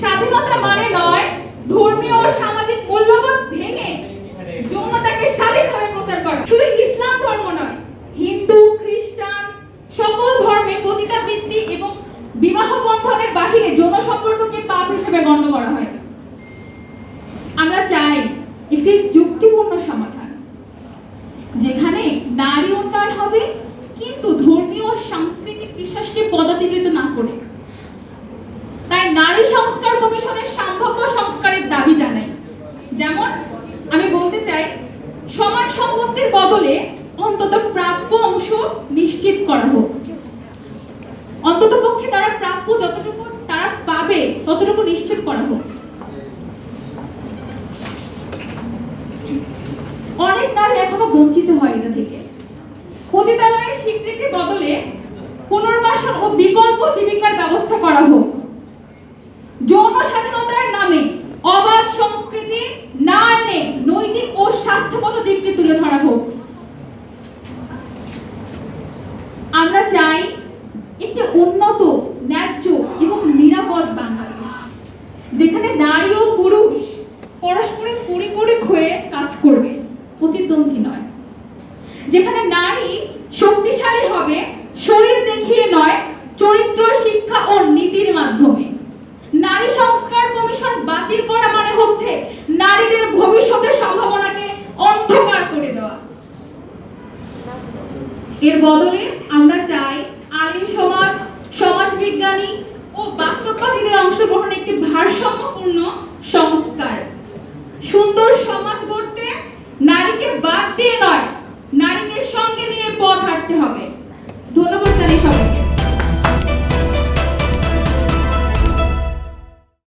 স্বাধীনতা মানে নয় ধর্মীয় ও সামাজিক মূল্যবোধ ভেঙে যৌনতাকে স্বাধীনভাবে প্রচার করা। শুধু ইসলাম ধর্ম নয়, হিন্দু, খ্রিস্টান সকল ধর্মে পতিতাবৃত্তি এবং বিবাহ বন্ধনের বাহিরে যৌন সম্পর্ককে পাপ হিসেবে গণ্য করা হয়। আমরা চাই একটি যুক্তিপূর্ণ সমাধান যেখানে নারী উন্নয়ন হবে কিন্তু ধর্মীয় ও সাংস্কৃতিক বিশ্বাসকে পদাতিকৃত না করে। তাই নারী সংস্কার কমিশনের সম্ভাব্য সংস্কারের দাবি জানাই। যেমন আমি বলতে চাই, সমান সম্পত্তির বদলে অন্তত প্রাপ্য অংশ নিশ্চিত করা হোক। অন্তত পক্ষে তারা প্রাপ্য যতটুকু তারা পাবে ততটুকু নিশ্চিত করা হোক। অনেক নারী এখনো বঞ্চিত হয় এটা থেকে। পতিতালয়ের স্বীকৃতির বদলে পুনর্বাসন ও বিকল্প জীবিকার ব্যবস্থা করা হোক। যৌন স্বাধীনতার নামে অবাধ সংস্কৃতি না এনে নৈতিক ও স্বাস্থ্যগত দিকটি তুলে ধরা হোক। আমরা চাই একটি উন্নত, ন্যায্য এবং নিরাপদ বাংলাদেশ, যেখানে নারী ও পুরুষ পরস্পরের পরিপূরক হয়ে কাজ করবে, প্রতিদ্বন্দ্বী নয়। যেখানে নারী শক্তিশালী হবে শরীর দেখিয়ে নয়, চরিত্র, শিক্ষা ও নীতির মাধ্যমে। নারী সংস্কার কমিশন বাতিল করা মানে হচ্ছে নারীদের ভবিষ্যতের সম্ভাবনাকে অন্ধকার করে দেওয়া। এর বদলে আমরা চাই আলিম সমাজ, সমাজবিজ্ঞানী ও বাস্তববাদীদের অংশগ্রহণে একটি ভারসাম্য